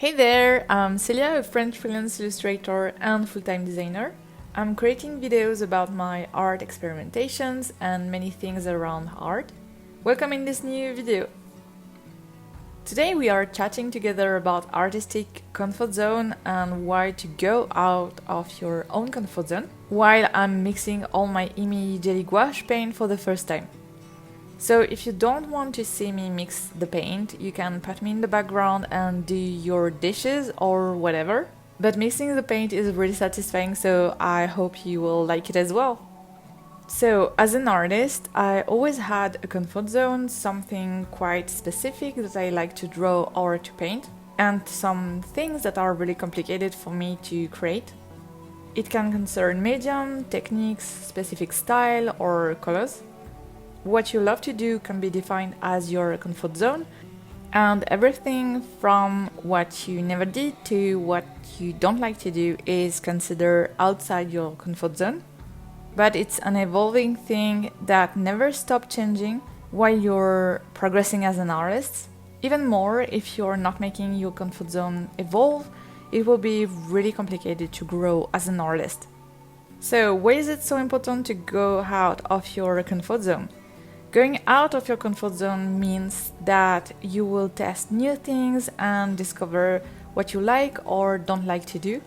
Hey there, I'm Celia, a French freelance illustrator and full-time designer. I'm creating videos about my art experimentations and many things around art. Welcome in this new video. Today we are chatting together about artistic comfort zone and why to go out of your own comfort zone while I'm mixing all my HIMI jelly gouache paint for the first time. So if you don't want to see me mix the paint, you can put me in the background and do your dishes or whatever. But mixing the paint is really satisfying, so I hope you will like it as well. So as an artist, I always had a comfort zone, something quite specific that I like to draw or to paint, and some things that are really complicated for me to create. It can concern medium, techniques, specific style or colors. What you love to do can be defined as your comfort zone, and everything from what you never did to what you don't like to do is considered outside your comfort zone. But it's an evolving thing that never stops changing while you're progressing as an artist. Even more, if you're not making your comfort zone evolve, it will be really complicated to grow as an artist. So why is it so important to go out of your comfort zone? Going out of your comfort zone means that you will test new things and discover what you like or don't like to do.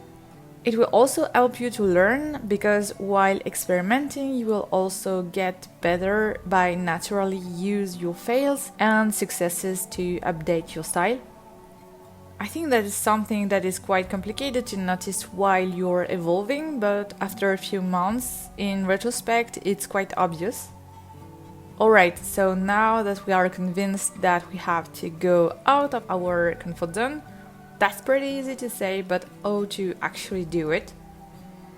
It will also help you to learn because while experimenting, you will also get better by naturally use your fails and successes to update your style. I think that is something that is quite complicated to notice while you're evolving, but after a few months, in retrospect, it's quite obvious. Alright, so now that we are convinced that we have to go out of our comfort zone, that's pretty easy to say, but how to actually do it?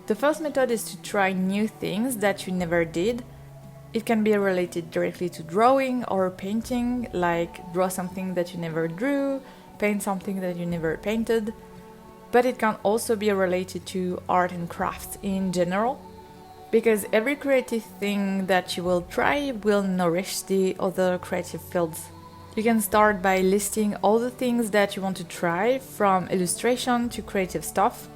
The first method is to try new things that you never did. It can be related directly to drawing or painting, like draw something that you never drew, paint something that you never painted. But it can also be related to art and crafts in general, because every creative thing that you will try will nourish the other creative fields. You can start by listing all the things that you want to try, from illustration to creative stuff.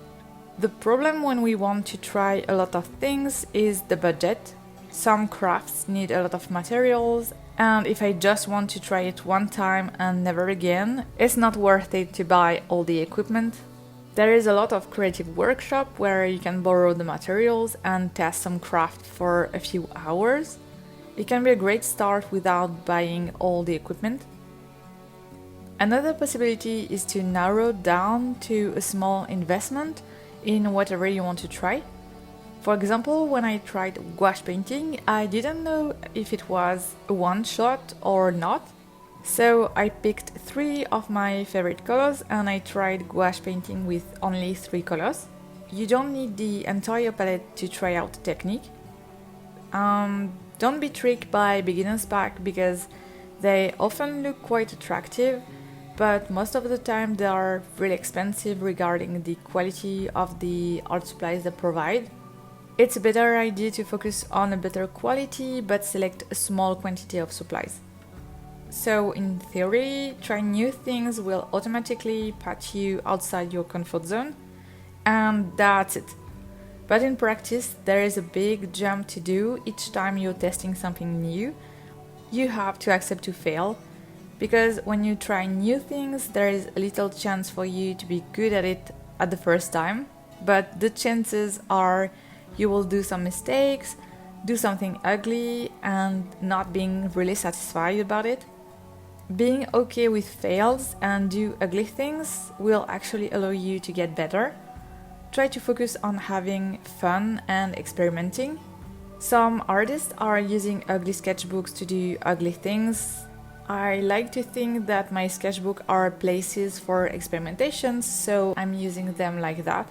The problem when we want to try a lot of things is the budget. Some crafts need a lot of materials, and if I just want to try it one time and never again, it's not worth it to buy all the equipment. There is a lot of creative workshop where you can borrow the materials and test some craft for a few hours. It can be a great start without buying all the equipment. Another possibility is to narrow down to a small investment in whatever you want to try. For example, when I tried gouache painting, I didn't know if it was a one-shot or not. So I picked 3 of my favorite colors and I tried gouache painting with only 3 colors. You don't need the entire palette to try out the technique. Don't be tricked by beginner's pack because they often look quite attractive, but most of the time they are really expensive regarding the quality of the art supplies they provide. It's a better idea to focus on a better quality but select a small quantity of supplies. So in theory, trying new things will automatically put you outside your comfort zone, and that's it. But in practice, there is a big jump to do each time you're testing something new. You have to accept to fail, because when you try new things, there is a little chance for you to be good at it at the first time, but the chances are you will do some mistakes, do something ugly, and not being really satisfied about it. Being okay with fails and do ugly things will actually allow you to get better. Try to focus on having fun and experimenting. Some artists are using ugly sketchbooks to do ugly things. I like to think that my sketchbooks are places for experimentations, so I'm using them like that.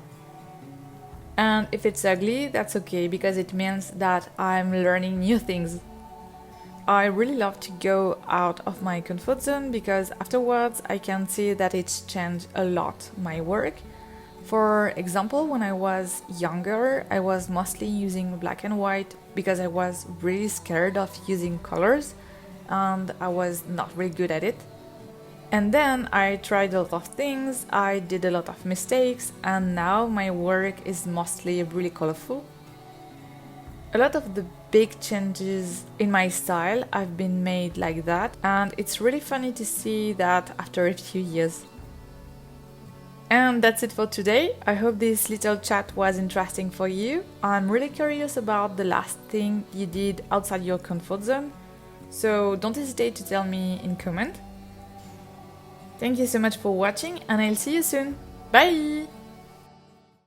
And if it's ugly, that's okay because it means that I'm learning new things. I really love to go out of my comfort zone because afterwards I can see that it's changed a lot my work. For example, when I was younger, I was mostly using black and white because I was really scared of using colors and I was not really good at it. And then I tried a lot of things, I did a lot of mistakes, and now my work is mostly really colorful. A lot of the big changes in my style have been made like that, and it's really funny to see that after a few years. And that's it for today. I hope this little chat was interesting for you. I'm really curious about the last thing you did outside your comfort zone, so don't hesitate to tell me in comment. Thank you so much for watching, and I'll see you soon. Bye!